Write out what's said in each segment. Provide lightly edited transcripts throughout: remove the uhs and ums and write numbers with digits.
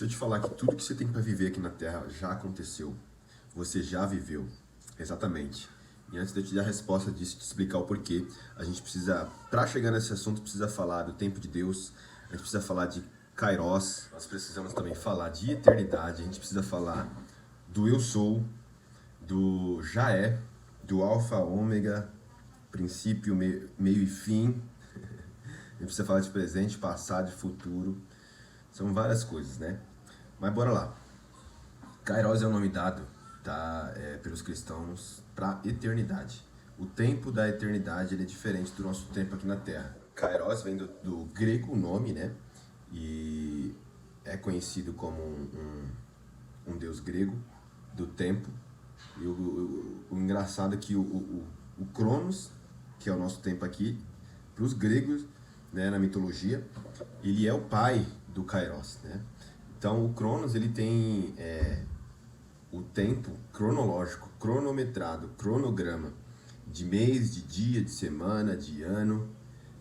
Se eu te falar que tudo que você tem para viver aqui na Terra já aconteceu, você já viveu, exatamente. E antes de eu te dar a resposta disso, te explicar o porquê, a gente precisa, para chegar nesse assunto, precisa falar do tempo de Deus, a gente precisa falar de Kairos, nós precisamos também falar de eternidade, a gente precisa falar do eu sou, do já é, do alfa, ômega, princípio, meio e fim. A gente precisa falar de presente, passado e futuro. São várias coisas, né? Mas bora lá. Kairos é o nome dado, tá, pelos cristãos para eternidade. O tempo da eternidade ele é diferente do nosso tempo aqui na Terra. Kairos vem do grego o nome, né? E é conhecido como um deus grego do tempo. E o engraçado é que o Cronos, que é o nosso tempo aqui, para os gregos, né, na mitologia, ele é o pai do Kairos, né? Então o Cronos ele tem o tempo cronológico, cronometrado, cronograma de mês, de dia, de semana, de ano,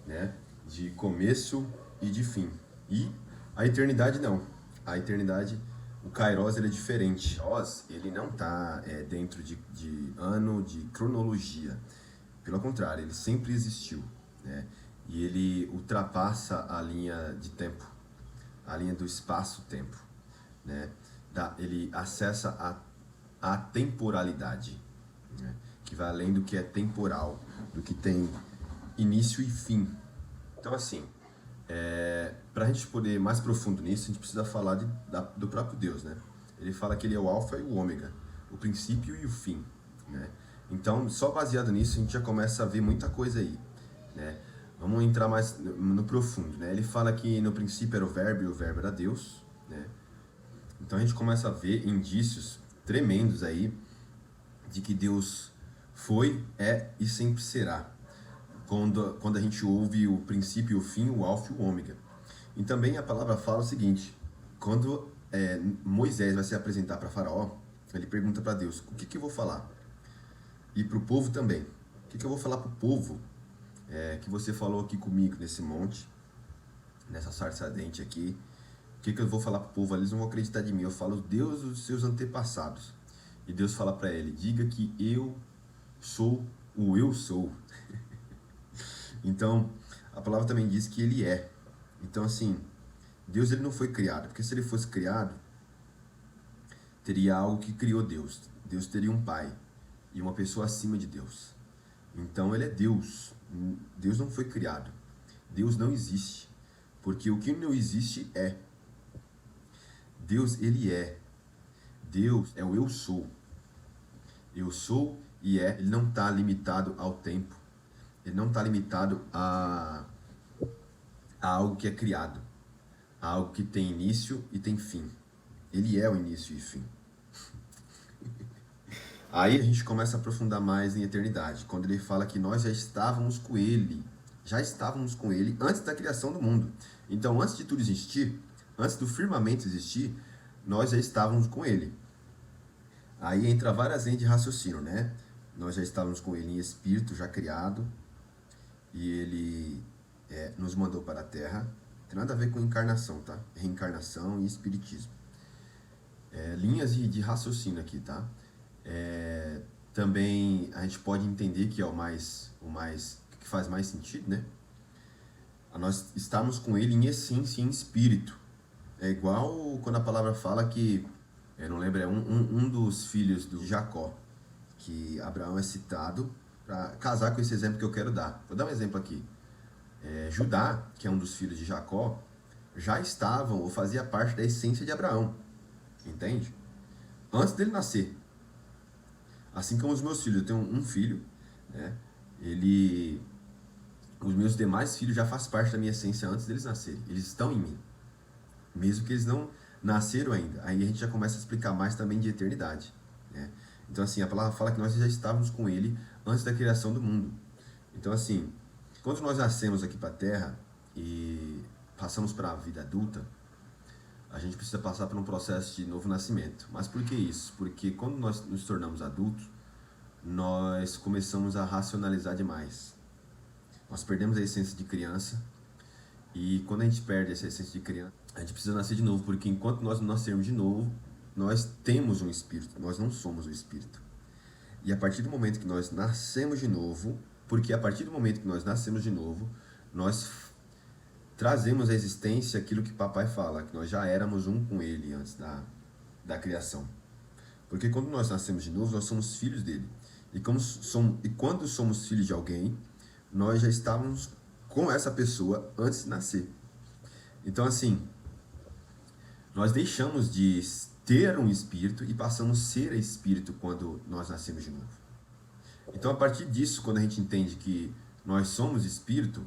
né? De começo e de fim. E a eternidade não. A eternidade, o Kairos ele é diferente. O Kairos ele não está dentro de ano, de cronologia. Pelo contrário, ele sempre existiu, né? E ele ultrapassa a linha de tempo, a linha do espaço-tempo, né? Ele acessa a temporalidade, né? Que vai além do que é temporal, do que tem início e fim. Então, assim, para a gente poder ir mais profundo nisso, a gente precisa falar do próprio Deus, né? Ele fala que ele é o alfa e o ômega, o princípio e o fim, né? Então, só baseado nisso, a gente já começa a ver muita coisa aí, né? Vamos entrar mais no profundo, né? Ele fala que no princípio era o verbo e o verbo era Deus, né? Então a gente começa a ver indícios tremendos aí de que Deus foi, é e sempre será. Quando a gente ouve o princípio e o fim, o alfa e o ômega. E também a palavra fala o seguinte, quando Moisés vai se apresentar para Faraó, ele pergunta para Deus, o que eu vou falar? E para o povo também. O que eu vou falar para o povo que você falou aqui comigo nesse monte, nessa sarça ardente aqui? O que eu vou falar para o povo? Eles não vão acreditar de mim. Eu falo Deus dos seus antepassados. E Deus fala para ele, diga que eu sou o eu sou. Então, a palavra também diz que ele é. Então, assim, Deus ele não foi criado. Porque se ele fosse criado, teria algo que criou Deus. Deus teria um pai e uma pessoa acima de Deus. Então, ele é Deus. Deus não foi criado. Deus não existe. Porque o que não existe é. Deus, ele é. Deus é o eu sou. Eu sou e é. Ele não está limitado ao tempo. Ele não está limitado a algo que é criado. A algo que tem início e tem fim. Ele é o início e fim. Aí a gente começa a aprofundar mais em eternidade. Quando ele fala que nós já estávamos com ele. Já estávamos com ele antes da criação do mundo. Então, antes de tudo existir, antes do firmamento existir, nós já estávamos com ele. Aí entra várias linhas de raciocínio, né? Nós já estávamos com ele em espírito, já criado. E ele nos mandou para a Terra. Tem nada a ver com encarnação, tá? Reencarnação e espiritismo. Linhas de raciocínio aqui, tá? Também a gente pode entender que é o que faz mais sentido, né? Nós estamos com ele em essência, em espírito. É igual quando a palavra fala que, eu não lembro, é um dos filhos do Jacó, que Abraão é citado para casar com esse exemplo que eu quero dar. Vou dar um exemplo aqui. Judá, que é um dos filhos de Jacó, já estavam ou fazia parte da essência de Abraão. Entende? Antes dele nascer. Assim como os meus filhos. Eu tenho um filho, né? Os meus demais filhos já fazem parte da minha essência antes deles nascerem. Eles estão em mim. Mesmo que eles não nasceram ainda. Aí a gente já começa a explicar mais também de eternidade, né? Então, assim, a palavra fala que nós já estávamos com ele antes da criação do mundo. Então, assim, quando nós nascemos aqui para a Terra e passamos para a vida adulta, a gente precisa passar por um processo de novo nascimento. Mas por que isso? Porque quando nós nos tornamos adultos, nós começamos a racionalizar demais. Nós perdemos a essência de criança E quando a gente perde essa essência de criança, a gente precisa nascer de novo, porque enquanto nós não nascermos de novo, nós temos um espírito, nós não somos o espírito. E a partir do momento que nós nascemos de novo, porque a partir do momento que nós nascemos de novo, nós trazemos à existência aquilo que papai fala, que nós já éramos um com ele antes da criação. Porque quando nós nascemos de novo, nós somos filhos dele. E quando somos filhos de alguém, nós já estávamos com essa pessoa antes de nascer. Então, assim, nós deixamos de ter um espírito e passamos a ser espírito quando nós nascemos de novo. Então, a partir disso, quando a gente entende que nós somos espírito,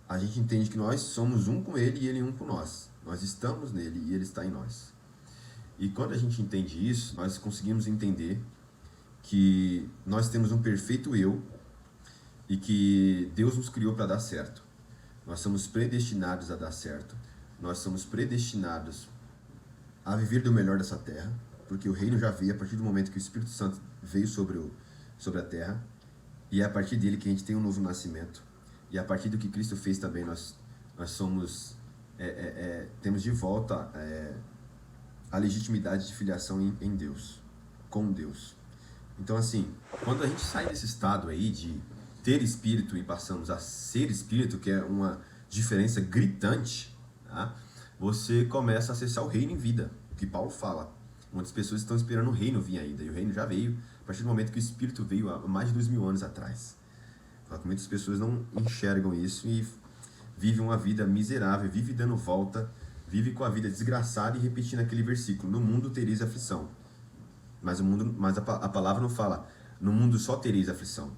a gente entende que nós somos um com ele e ele um com nós. Nós estamos nele e ele está em nós. E quando a gente entende isso, nós conseguimos entender que nós temos um perfeito eu e que Deus nos criou para dar certo. Nós somos predestinados a dar certo. Nós somos predestinados a viver do melhor dessa terra, porque o reino já veio a partir do momento que o Espírito Santo veio sobre a terra, e é a partir dele que a gente tem um novo nascimento. E a partir do que Cristo fez também, nós temos de volta a legitimidade de filiação em Deus, com Deus. Então, assim, quando a gente sai desse estado aí de ter espírito e passamos a ser espírito, que é uma diferença gritante, tá? Você começa a acessar o reino em vida, que Paulo fala. Muitas pessoas estão esperando o reino vir ainda, e o reino já veio a partir do momento que o Espírito veio há mais de 2000 anos atrás. Só que muitas pessoas não enxergam isso e vivem uma vida miserável, vive dando volta, vive com a vida desgraçada e repetindo aquele versículo: no mundo tereis aflição. Mas a palavra não fala, no mundo só tereis aflição.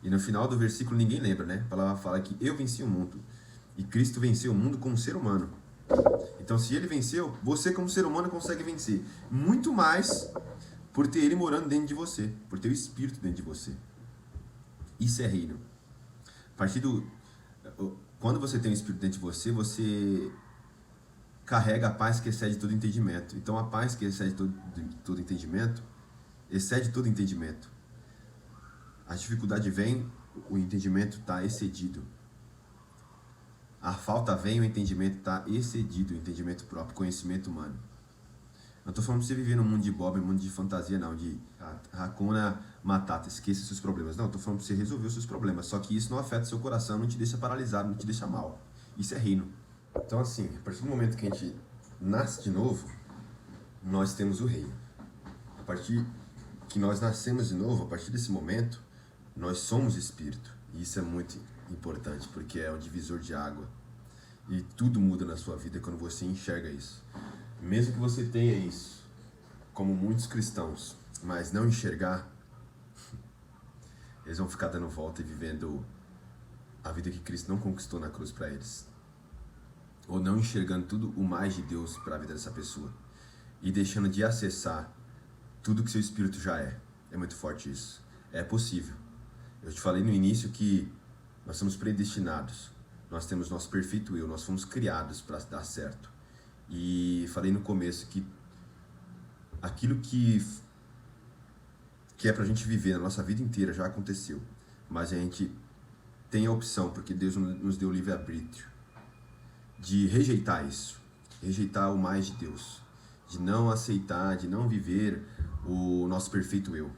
E no final do versículo ninguém lembra, né? A palavra fala que eu venci o mundo. E Cristo venceu o mundo como ser humano. Então, se ele venceu, você como ser humano consegue vencer. Muito mais por ter ele morando dentro de você, por ter o Espírito dentro de você. Isso é reino. Quando você tem o Espírito dentro de você, você carrega a paz que excede todo entendimento. Então, a paz que excede todo entendimento, excede todo entendimento. A dificuldade vem, o entendimento está excedido. A falta vem, o entendimento está excedido, o entendimento próprio, conhecimento humano. Não estou falando para você viver num mundo de boba, num mundo de fantasia, não, de Hakuna Matata, esqueça seus problemas. Não, estou falando para você resolver os seus problemas, só que isso não afeta o seu coração, não te deixa paralisado, não te deixa mal. Isso é reino. Então, assim, a partir do momento que a gente nasce de novo, nós temos o reino. A partir que nós nascemos de novo, a partir desse momento, nós somos espírito. E isso é muito importante, porque é o divisor de água. E tudo muda na sua vida quando você enxerga isso. Mesmo que você tenha isso, como muitos cristãos, mas não enxergar, eles vão ficar dando volta e vivendo a vida que Cristo não conquistou na cruz para eles. Ou não enxergando tudo o mais de Deus para a vida dessa pessoa. E deixando de acessar tudo que seu espírito já é. É muito forte isso. É possível. Eu te falei no início que nós somos predestinados. Nós temos nosso perfeito eu. Nós fomos criados para dar certo. E falei no começo que aquilo que é pra gente viver na nossa vida inteira já aconteceu. Mas a gente tem a opção, porque Deus nos deu o livre-arbítrio, de rejeitar isso. Rejeitar o mais de Deus. De não aceitar, de não viver o nosso perfeito eu.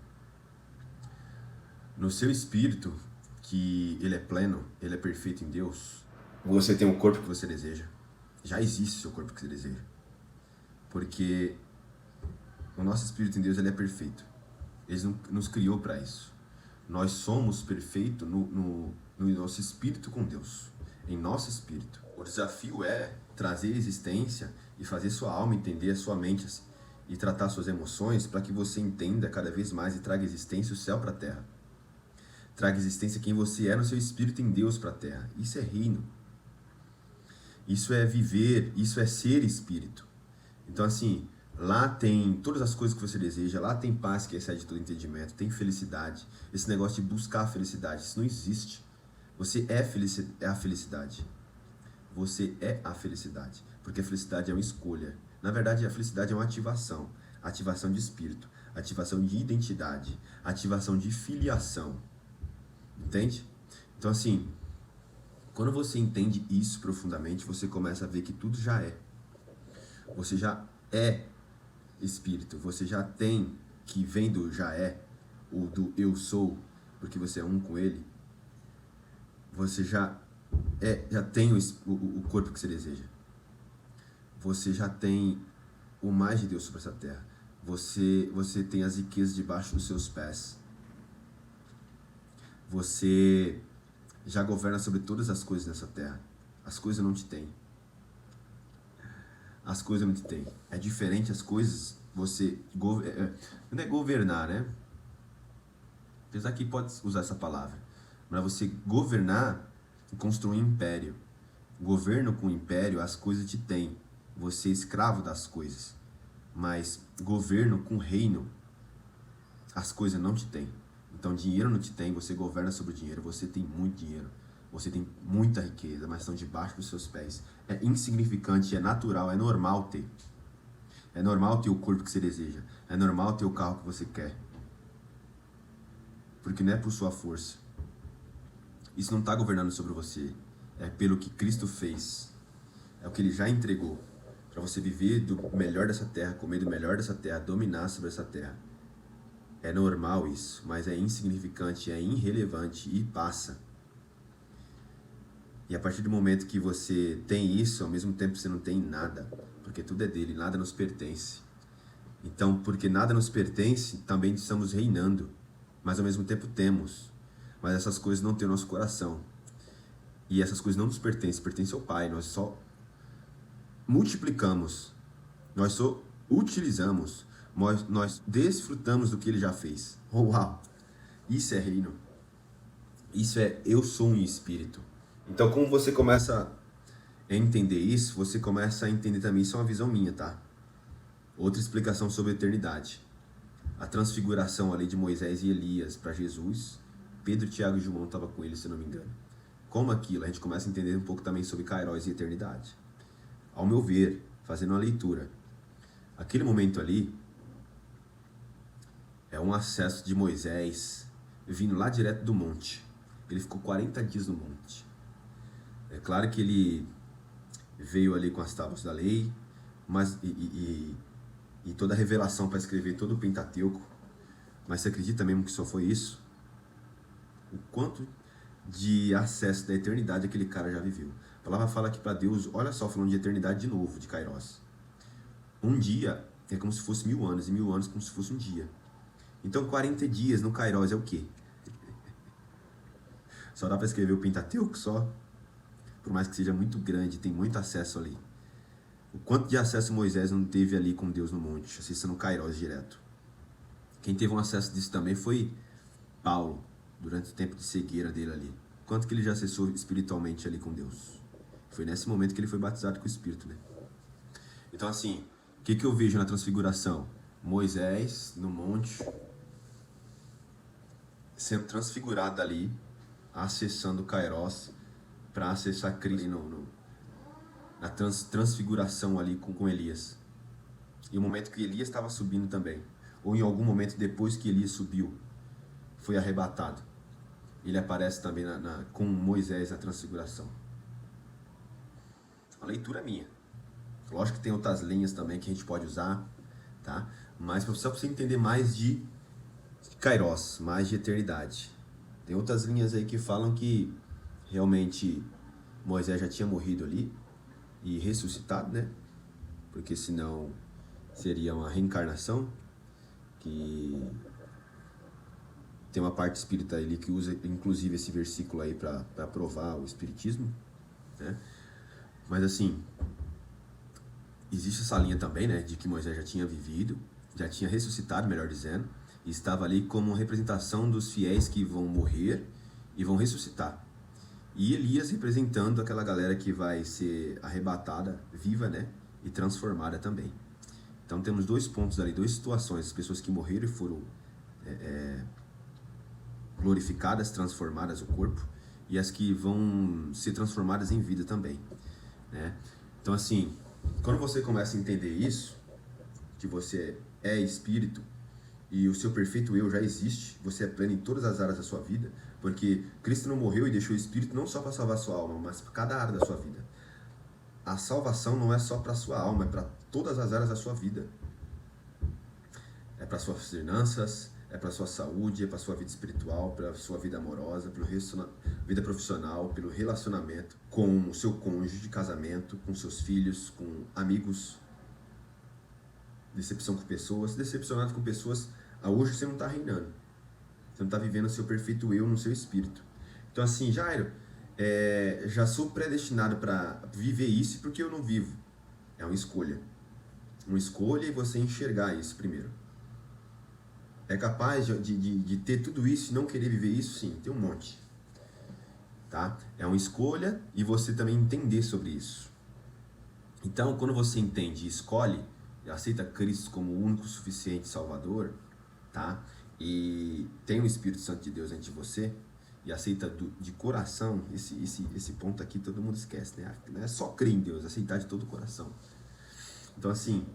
No seu espírito, que ele é pleno, ele é perfeito em Deus, você tem o corpo que você deseja. Já existe o seu corpo que você deseja. Porque o nosso espírito em Deus, ele é perfeito. Ele nos criou para isso. Nós somos perfeitos no nosso espírito com Deus. Em nosso espírito. O desafio é trazer a existência e fazer sua alma entender a sua mente e tratar suas emoções para que você entenda cada vez mais e traga existência o céu para a terra. Traga existência quem você é no seu espírito em Deus para a terra. Isso é reino. Isso é viver, isso é ser espírito. Então, assim, lá tem todas as coisas que você deseja, lá tem paz que excede todo entendimento, tem felicidade. Esse negócio de buscar a felicidade, isso não existe. Você é a felicidade. Você é a felicidade. Porque a felicidade é uma escolha. Na verdade, a felicidade é uma ativação. Ativação de espírito, ativação de identidade, ativação de filiação. Entende? Então, assim, Quando você entende isso profundamente, você começa a ver que tudo já é. Você já é espírito, você já tem, que vem do já é, ou do eu sou, porque você é um com ele. Você já tem o corpo que você deseja. Você já tem o mais de Deus sobre essa terra. Você tem as riquezas debaixo dos seus pés. Você já governa sobre todas as coisas nessa terra. As coisas não te têm. As coisas não te têm. É diferente as coisas, não é governar, né? Apesar que pode usar essa palavra. Mas você governar e construir um império. Governo com império, as coisas te têm. Você é escravo das coisas. Mas governo com reino, as coisas não te têm. Então dinheiro não te tem, você governa sobre o dinheiro, você tem muito dinheiro, você tem muita riqueza, mas estão debaixo dos seus pés. É insignificante, é natural, é normal ter. É normal ter o corpo que você deseja, é normal ter o carro que você quer. Porque não é por sua força. Isso não está governando sobre você, é pelo que Cristo fez. É o que Ele já entregou, para você viver do melhor dessa terra, comer do melhor dessa terra, dominar sobre essa terra. É normal isso, mas é insignificante, é irrelevante e passa. E a partir do momento que você tem isso, ao mesmo tempo você não tem nada, porque tudo é dele, nada nos pertence. Então, porque nada nos pertence, também estamos reinando, mas ao mesmo tempo temos. Mas essas coisas não têm o nosso coração. E essas coisas não nos pertencem ao Pai, nós só multiplicamos, nós só utilizamos, nós desfrutamos do que Ele já fez. Oh, uau! Isso é reino. Isso é eu sou um espírito. Então, como você começa a entender isso, você começa a entender também, isso é uma visão minha, tá? Outra explicação sobre a eternidade. A transfiguração ali de Moisés e Elias para Jesus. Pedro, Tiago e João estavam com ele, se não me engano. Como aquilo, a gente começa a entender um pouco também sobre Kairos e eternidade. Ao meu ver, fazendo uma leitura, aquele momento ali é um acesso de Moisés vindo lá direto do monte. Ele ficou 40 dias no monte. É claro que ele veio ali com as tábuas da lei, mas e toda a revelação para escrever todo o Pentateuco. Mas você acredita mesmo que só foi isso? O quanto de acesso da eternidade aquele cara já viveu. A palavra fala que para Deus, olha só, falando de eternidade de novo, de Kairos. Um dia é como se fosse 1000 anos, e 1000 anos como se fosse um dia. Então 40 dias no Kairos é o quê? Só dá para escrever o Pentateuco só? Por mais que seja muito grande, tem muito acesso ali. O quanto de acesso Moisés não teve ali com Deus no monte, acessando Kairos direto. Quem teve um acesso disso também foi Paulo, durante o tempo de cegueira dele ali. Quanto que ele já acessou espiritualmente ali com Deus. Foi nesse momento que ele foi batizado com o Espírito, né? Então assim, o que eu vejo na transfiguração? Moisés no monte, sendo transfigurado ali, acessando Kairos, para acessar Cristo na transfiguração ali com Elias. E o momento que Elias estava subindo também, ou em algum momento depois que Elias subiu, foi arrebatado. Ele aparece também com Moisés na transfiguração. A leitura é minha. Lógico que tem outras linhas também que a gente pode usar, tá? Mas só para você entender mais de Kairos, mais de eternidade. Tem outras linhas aí que falam que realmente Moisés já tinha morrido ali e ressuscitado, né? Porque senão seria uma reencarnação, que tem uma parte espírita ali que usa inclusive esse versículo aí para provar o espiritismo, né? Mas assim, existe essa linha também, né, de que Moisés já tinha vivido, já tinha ressuscitado, melhor dizendo, e estava ali como representação dos fiéis que vão morrer e vão ressuscitar. E Elias representando aquela galera que vai ser arrebatada, viva, né, e transformada também. Então temos dois pontos ali, duas situações, as pessoas que morreram e foram glorificadas, transformadas o corpo, e as que vão ser transformadas em vida também, né? Então assim, quando você começa a entender isso, que você é espírito e o seu perfeito eu já existe, você é pleno em todas as áreas da sua vida, porque Cristo não morreu e deixou o Espírito não só para salvar a sua alma, mas para cada área da sua vida. A salvação não é só para a sua alma, é para todas as áreas da sua vida. É para suas finanças, é para sua saúde, é para sua vida espiritual, para sua vida amorosa, para vida profissional, pelo relacionamento com o seu cônjuge de casamento, com seus filhos, com amigos. Decepção com pessoas, decepcionado com pessoas. Hoje você não está reinando. Você não está vivendo o seu perfeito eu no seu espírito. Então assim, Jairo, já sou predestinado para viver isso porque eu não vivo. É uma escolha. Uma escolha e você enxergar isso primeiro. É capaz de ter tudo isso e não querer viver isso? Sim, tem um monte. Tá? É uma escolha e você também entender sobre isso. Então, quando você entende e escolhe, e aceita Cristo como o único suficiente Salvador, tá? E tem o Espírito Santo de Deus dentro de você, e aceita de coração, esse ponto aqui todo mundo esquece, né? Não é só crer em Deus, aceitar de todo o coração. Então, assim,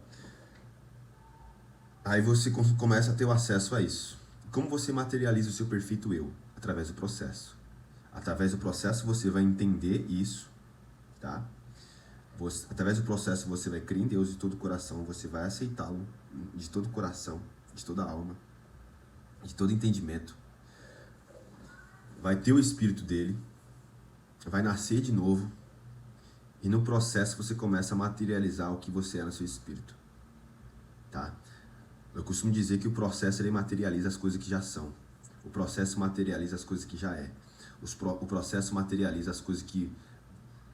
aí você começa a ter o acesso a isso. Como você materializa o seu perfeito eu? Através do processo. Através do processo você vai entender isso, tá? Através do processo você vai crer em Deus de todo o coração, você vai aceitá-lo de todo o coração, de toda a alma, de todo entendimento. Vai ter o Espírito dele, vai nascer de novo, e no processo você começa a materializar o que você é no seu espírito, tá? Eu costumo dizer que o processo ele materializa as coisas que já são. O processo materializa as coisas que já é. O processo materializa as coisas que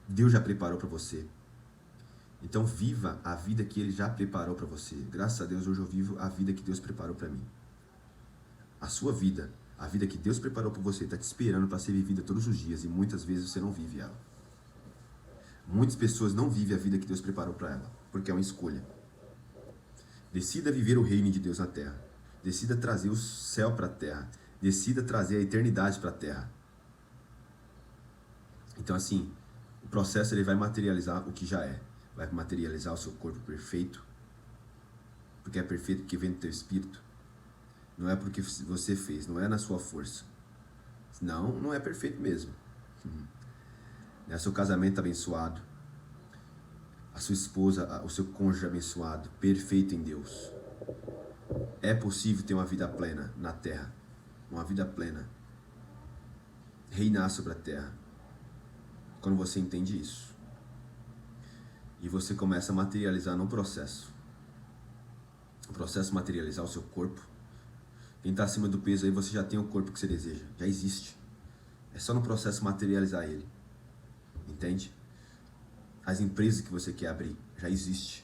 Deus já preparou para você. Então viva a vida que Ele já preparou para você. Graças a Deus hoje eu vivo a vida que Deus preparou para mim. A sua vida, a vida que Deus preparou para você, está te esperando para ser vivida todos os dias e muitas vezes você não vive ela. Muitas pessoas não vivem a vida que Deus preparou para ela, porque é uma escolha. Decida viver o reino de Deus na terra. Decida trazer o céu para a terra. Decida trazer a eternidade para a terra. Então assim, o processo ele vai materializar o que já é. Vai materializar o seu corpo perfeito. Porque é perfeito porque vem do teu espírito. Não é porque você fez, não é na sua força. Não é perfeito mesmo. O seu casamento abençoado. A sua esposa, o seu cônjuge abençoado, perfeito em Deus. É possível ter uma vida plena na terra. Uma vida plena. Reinar sobre a terra. Quando você entende isso. E você começa a materializar no processo. O processo materializar o seu corpo. Quem está acima do peso aí, você já tem o corpo que você deseja. Já existe. É só no processo materializar ele. Entende? As empresas que você quer abrir, já existe.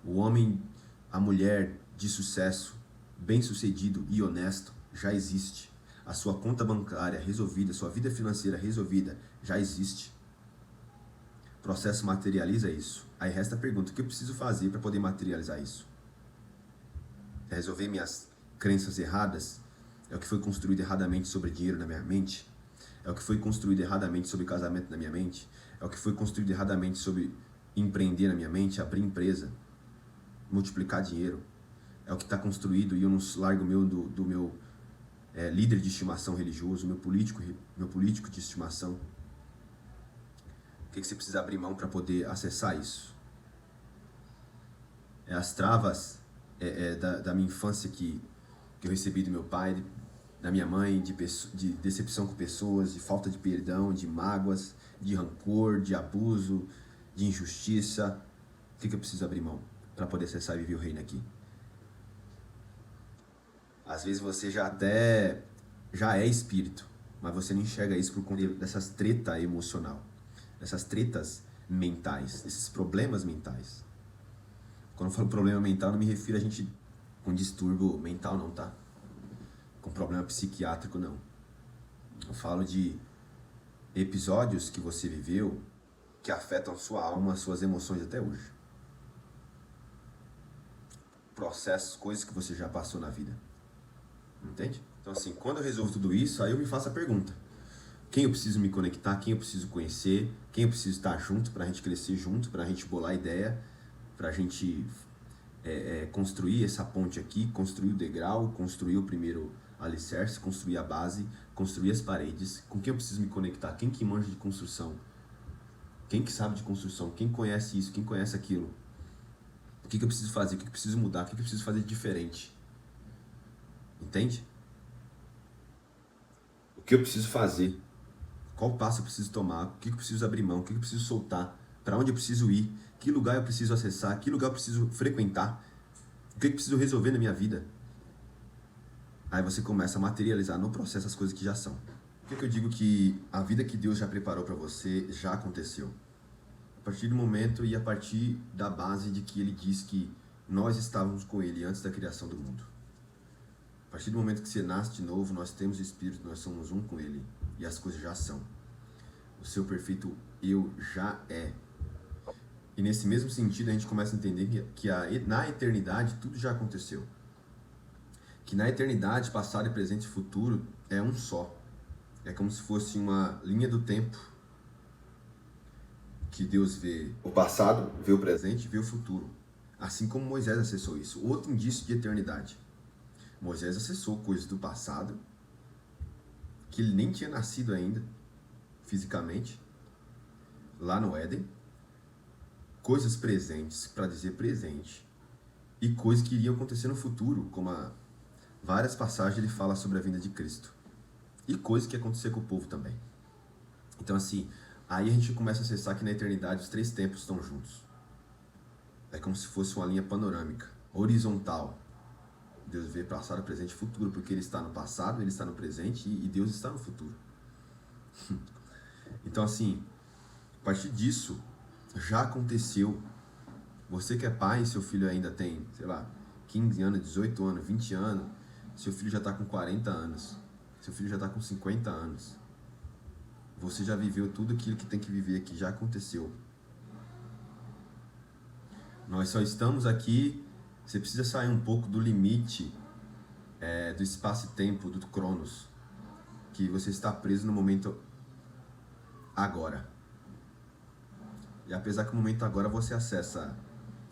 O homem, a mulher de sucesso, bem-sucedido e honesto, já existe. A sua conta bancária resolvida, sua vida financeira resolvida, já existe. O processo materializa isso. Aí resta a pergunta, o que eu preciso fazer para poder materializar isso? É resolver minhas crenças erradas? É o que foi construído erradamente sobre dinheiro na minha mente? É o que foi construído erradamente sobre casamento na minha mente? É o que foi construído erradamente sobre empreender na minha mente, abrir empresa, multiplicar dinheiro? É o que está construído e eu não largo do meu líder de estimação religioso, meu político de estimação? O que você precisa abrir mão para poder acessar isso? É as travas da minha infância que eu recebi do meu pai, da minha mãe, de decepção com pessoas, de falta de perdão, de mágoas, de rancor, de abuso, de injustiça. O que eu preciso abrir mão para poder acessar e viver o reino aqui? Às vezes você já é espírito, mas você não enxerga isso por conta dessas tretas emocional, dessas tretas mentais, desses problemas mentais. Quando eu falo problema mental, não me refiro a gente com distúrbio mental não, tá? Com problema psiquiátrico não. Eu falo de episódios que você viveu que afetam sua alma, suas emoções até hoje. Processos, coisas que você já passou na vida. Entende? Então assim, quando eu resolvo tudo isso, aí eu me faço a pergunta. Quem eu preciso me conectar, quem eu preciso conhecer, quem eu preciso estar junto pra gente crescer junto, pra gente bolar ideia, pra gente construir essa ponte aqui, construir o degrau, construir o primeiro alicerce, construir a base, construir as paredes. Com quem eu preciso me conectar? Quem que manja de construção? Quem que sabe de construção? Quem conhece isso? Quem conhece aquilo? O que eu preciso fazer? O que eu preciso mudar? O que eu preciso fazer de diferente? Entende? O que eu preciso fazer? Qual passo eu preciso tomar? O que eu preciso abrir mão? O que eu preciso soltar? Para onde eu preciso ir? Que lugar eu preciso acessar? Que lugar eu preciso frequentar? O que eu preciso resolver na minha vida? Aí você começa a materializar no processo as coisas que já são. Por que eu digo que a vida que Deus já preparou para você já aconteceu? A partir do momento e a partir da base de que Ele diz que nós estávamos com Ele antes da criação do mundo. A partir do momento que você nasce de novo, nós temos o Espírito, nós somos um com Ele e as coisas já são. O seu perfeito eu já é. E nesse mesmo sentido a gente começa a entender que na eternidade tudo já aconteceu. Que na eternidade, passado, presente e futuro é um só. É como se fosse uma linha do tempo que Deus vê o passado, vê o presente e vê o futuro. Assim como Moisés acessou isso. Outro indício de eternidade. Moisés acessou coisas do passado, que ele nem tinha nascido ainda, fisicamente, lá no Éden. Coisas presentes, para dizer presente, e coisas que iriam acontecer no futuro, como várias passagens ele fala sobre a vinda de Cristo. E coisas que iam acontecer com o povo também. Então assim, aí a gente começa a acessar que na eternidade os três tempos estão juntos. É como se fosse uma linha panorâmica, horizontal. Deus vê passado, presente e futuro, porque Ele está no passado, Ele está no presente e Deus está no futuro. Então assim, a partir disso, já aconteceu. Você que é pai, seu filho ainda tem, sei lá, 15 anos, 18 anos, 20 anos, seu filho já está com 40 anos, seu filho já está com 50 anos. Você já viveu tudo aquilo que tem que viver aqui, já aconteceu. Nós só estamos aqui, você precisa sair um pouco do limite do espaço e tempo, do Cronos, que você está preso no momento agora. E apesar que no momento agora você acessa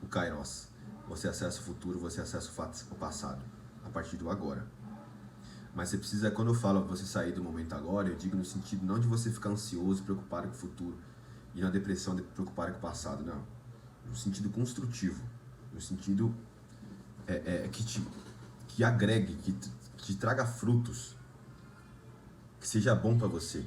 o Kairos, você acessa o futuro, você acessa o passado, a partir do agora. Mas você precisa, quando eu falo você sair do momento agora, eu digo no sentido não de você ficar ansioso, preocupado com o futuro, e na depressão de preocupado com o passado, não. No sentido construtivo, no sentido que agregue, que te traga frutos, que seja bom para você.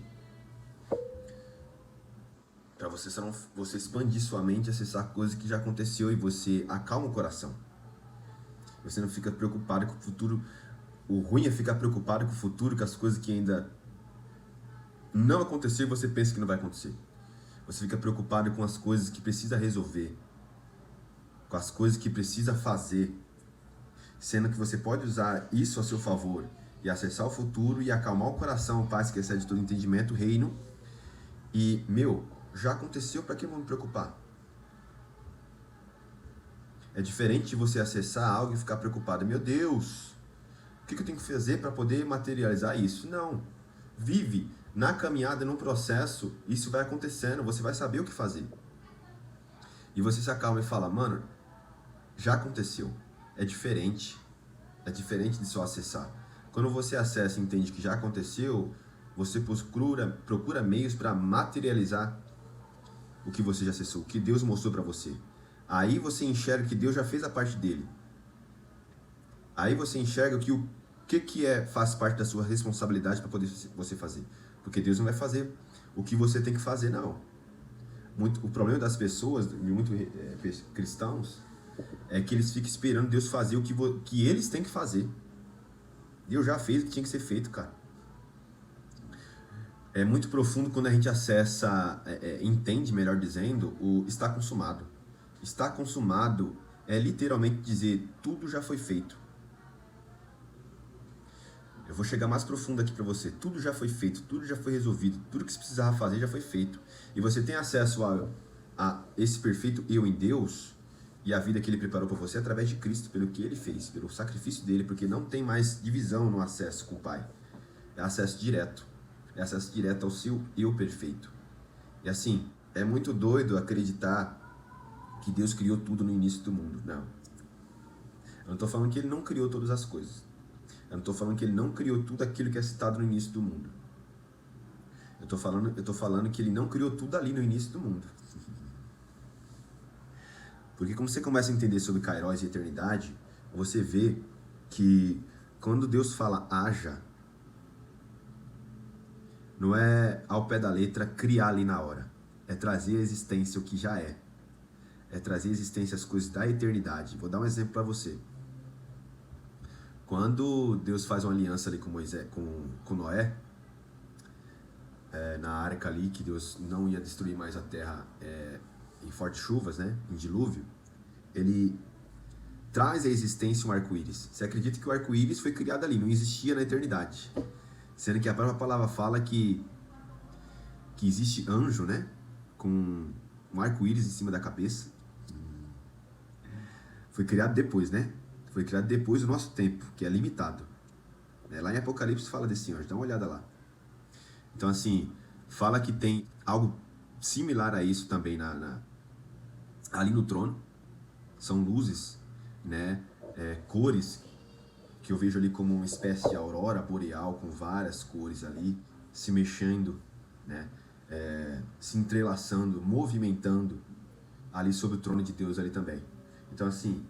Para você expandir sua mente e acessar coisas que já aconteceu e você acalma o coração. Você não fica preocupado com o futuro. O ruim é ficar preocupado com o futuro, com as coisas que ainda não aconteceu e você pensa que não vai acontecer. Você fica preocupado com as coisas que precisa resolver, com as coisas que precisa fazer, sendo que você pode usar isso a seu favor e acessar o futuro e acalmar o coração, paz que excede todo entendimento, reino. E, já aconteceu, para que eu vou me preocupar? É diferente de você acessar algo e ficar preocupado. Meu Deus, o que eu tenho que fazer para poder materializar isso? Não. Vive na caminhada, no processo, isso vai acontecendo, você vai saber o que fazer. E você se acalma e fala, mano, já aconteceu. É diferente de só acessar. Quando você acessa e entende que já aconteceu, você procura meios para materializar o que você já acessou, o que Deus mostrou para você. Aí você enxerga que Deus já fez a parte dele. Aí você enxerga que o que faz parte da sua responsabilidade para poder você fazer. Porque Deus não vai fazer o que você tem que fazer, não. O problema das pessoas, de muitos cristãos, é que eles ficam esperando Deus fazer o que eles têm que fazer. Deus já fez o que tinha que ser feito, cara. É muito profundo quando a gente acessa, entende, melhor dizendo, o está consumado. Está consumado é literalmente dizer, tudo já foi feito. Eu vou chegar mais profundo aqui para você. Tudo já foi feito, tudo já foi resolvido, tudo que você precisava fazer já foi feito. E você tem acesso a esse perfeito eu em Deus e a vida que Ele preparou para você através de Cristo, pelo que Ele fez, pelo sacrifício dele, porque não tem mais divisão no acesso com o Pai. É acesso direto. É acesso direto ao seu eu perfeito. E assim, é muito doido acreditar que Deus criou tudo no início do mundo. Não. não estou falando que ele não criou todas as coisas. Eu não estou falando que ele não criou tudo aquilo que é citado no início do mundo. Eu estou falando que ele não criou tudo ali no início do mundo. Porque como você começa a entender sobre Kairos e eternidade, você vê que quando Deus fala haja, não é ao pé da letra criar ali na hora. É trazer à existência o que já é. É trazer à existência as coisas da eternidade. Vou dar um exemplo para você. Quando Deus faz uma aliança ali com Moisés, com Noé, na arca ali, que Deus não ia destruir mais a terra em fortes chuvas, né, em dilúvio, ele traz à existência um arco-íris. Você acredita que o arco-íris foi criado ali, não existia na eternidade. Sendo que a própria palavra fala que existe anjo, né, com um arco-íris em cima da cabeça. Foi criado depois, né? Foi criado depois do nosso tempo, que é limitado. Lá em Apocalipse fala desse anjo, dá uma olhada lá. Então, assim, fala que tem algo similar a isso também ali no trono. São luzes, né? Cores, que eu vejo ali como uma espécie de aurora boreal, com várias cores ali, se mexendo, né? Se entrelaçando, movimentando ali sobre o trono de Deus ali também. Então, assim,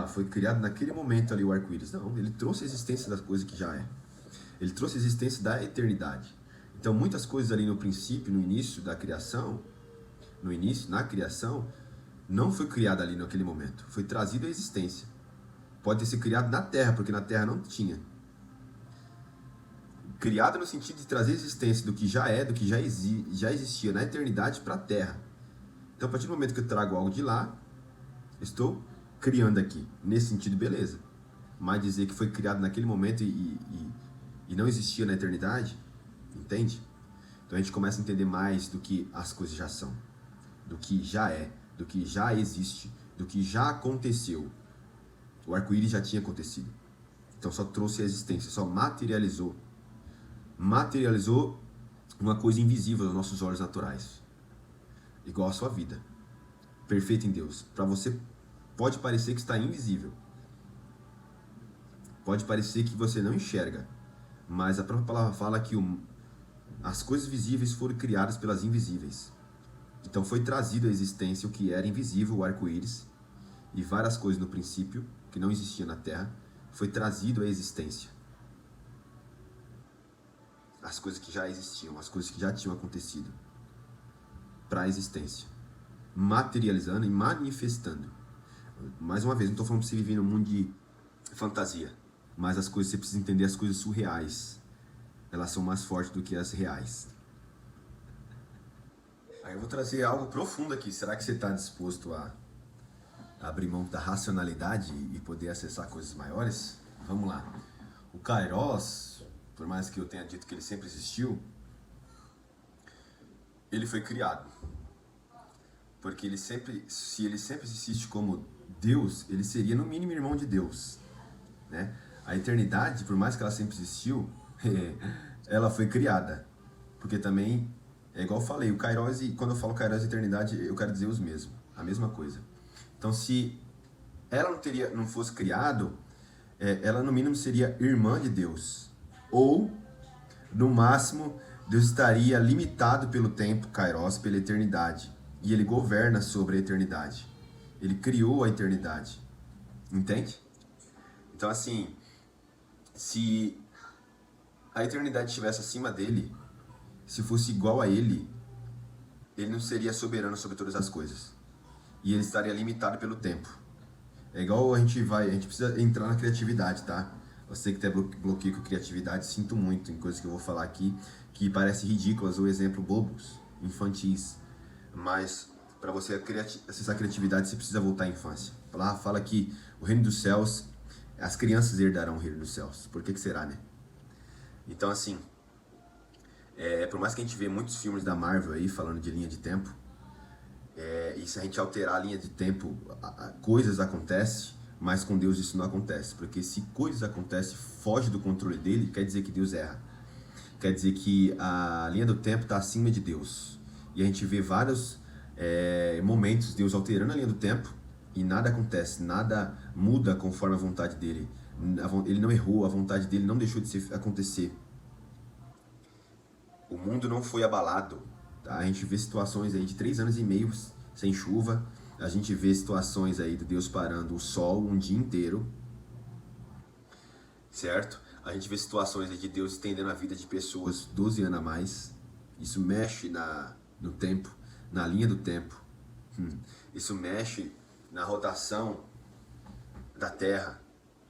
foi criado naquele momento ali o arco-íris. Não, ele trouxe a existência das coisas que já é. Ele trouxe a existência da eternidade. Então, muitas coisas ali no princípio, no início da criação, na criação, não foi criada ali naquele momento. Foi trazido à existência. Pode ter sido criado na Terra, porque na Terra não tinha. Criado no sentido de trazer a existência do que já é, do que já existia na eternidade para a Terra. Então, a partir do momento que eu trago algo de lá, estou criando aqui. Nesse sentido, beleza. Mas dizer que foi criado naquele momento e não existia na eternidade, entende? Então a gente começa a entender mais do que as coisas já são, do que já é, do que já existe, do que já aconteceu. O arco-íris já tinha acontecido. Então só trouxe a existência, só materializou uma coisa invisível aos nossos olhos naturais. Igual a sua vida. Perfeita em Deus. Para você pode parecer que está invisível. Pode parecer que você não enxerga. Mas a própria palavra fala que as coisas visíveis foram criadas pelas invisíveis. Então foi trazido à existência o que era invisível, o arco-íris, e várias coisas no princípio, que não existiam na Terra, foi trazido à existência. As coisas que já existiam, as coisas que já tinham acontecido, para a existência. Materializando e manifestando. Mais uma vez, não estou falando para você viver num mundo de fantasia, mas as coisas, você precisa entender as coisas surreais. Elas são mais fortes do que as reais. Aí eu vou trazer algo profundo aqui. Será que você está disposto a abrir mão da racionalidade e poder acessar coisas maiores? Vamos lá. O Kairos, por mais que eu tenha dito que ele sempre existiu, ele foi criado. Porque se ele sempre existe como Deus, ele seria no mínimo irmão de Deus, né? A eternidade, por mais que ela sempre existiu, ela foi criada. Porque também, é igual eu falei, o Kairos, quando eu falo Kairos e eternidade, eu quero dizer os mesmos, a mesma coisa. Então, se ela não fosse criado, ela no mínimo seria irmã de Deus. Ou, no máximo, Deus estaria limitado pelo tempo, Kairos, pela eternidade. E ele governa sobre a eternidade. Ele criou a eternidade. Entende? Então, assim, se a eternidade estivesse acima dele, se fosse igual a ele não seria soberano sobre todas as coisas. E ele estaria limitado pelo tempo. É igual a gente precisa entrar na criatividade, tá? Você que tem bloqueio com criatividade, sinto muito em coisas que eu vou falar aqui, que parecem ridículas ou exemplo bobos, infantis. Mas para você acessar a criatividade, você precisa voltar à infância. Lá fala que o reino dos céus, as crianças herdarão o reino dos céus. Por que será, né? Então, assim, por mais que a gente vê muitos filmes da Marvel aí falando de linha de tempo, e se a gente alterar a linha de tempo, coisas acontecem, mas com Deus isso não acontece. Porque se coisas acontecem, foge do controle dele, quer dizer que Deus erra. Quer dizer que a linha do tempo está acima de Deus. E a gente vê vários momentos Deus alterando a linha do tempo e nada acontece, nada muda conforme a vontade dele. Ele não errou, a vontade dele não deixou de acontecer. O mundo não foi abalado. Tá? A gente vê situações aí de 3 anos e meio sem chuva. A gente vê situações aí de Deus parando o sol um dia inteiro. Certo? A gente vê situações aí de Deus estendendo a vida de pessoas 12 anos a mais. Isso mexe no tempo, na linha do tempo. Isso mexe na rotação da Terra.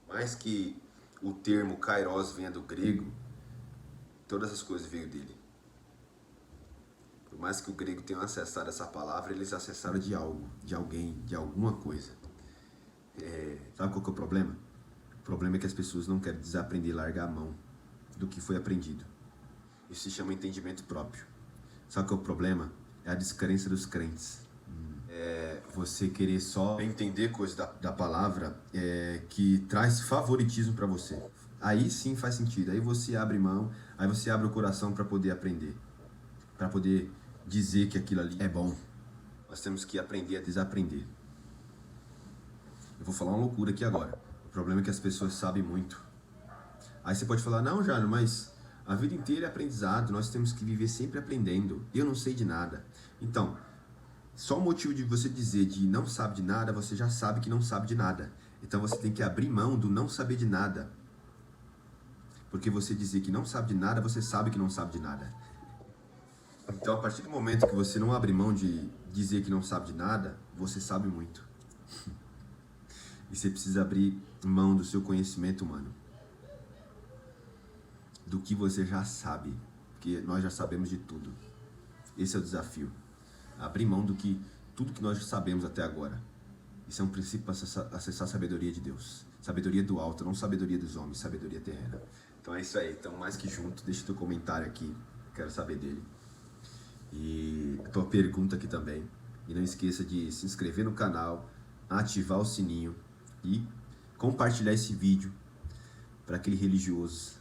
Mais que o termo kairos venha do grego, todas as coisas veio dele. Por mais que o grego tenha acessado essa palavra, eles acessaram de algo, de alguém, de alguma coisa. Sabe qual que é o problema? O problema é que as pessoas não querem desaprender e largar a mão do que foi aprendido. Isso se chama entendimento próprio. Sabe qual é o problema? É a descrença dos crentes. Você querer só entender coisas da palavra que traz favoritismo para você. Aí sim faz sentido. Aí você abre mão, aí você abre o coração para poder aprender. Para poder dizer que aquilo ali é bom. Nós temos que aprender a desaprender. Eu vou falar uma loucura aqui agora. O problema é que as pessoas sabem muito. Aí você pode falar, não, Jânio, mas a vida inteira é aprendizado. Nós temos que viver sempre aprendendo. Eu não sei de nada. Então, só o motivo de você dizer de não sabe de nada, você já sabe que não sabe de nada. Então você tem que abrir mão do não saber de nada. Porque você dizer que não sabe de nada, você sabe que não sabe de nada. Então, a partir do momento que você não abre mão de dizer que não sabe de nada, você sabe muito. E você precisa abrir mão do seu conhecimento humano. Do que você já sabe. Porque nós já sabemos de tudo. Esse é o desafio. Abrir mão tudo que nós já sabemos até agora. Isso é um princípio para acessar a sabedoria de Deus. Sabedoria do alto, não sabedoria dos homens, sabedoria terrena. Então é isso aí. Então, mais que junto, deixa teu comentário aqui. Quero saber dele. E a tua pergunta aqui também. E não esqueça de se inscrever no canal, ativar o sininho e compartilhar esse vídeo para aquele religioso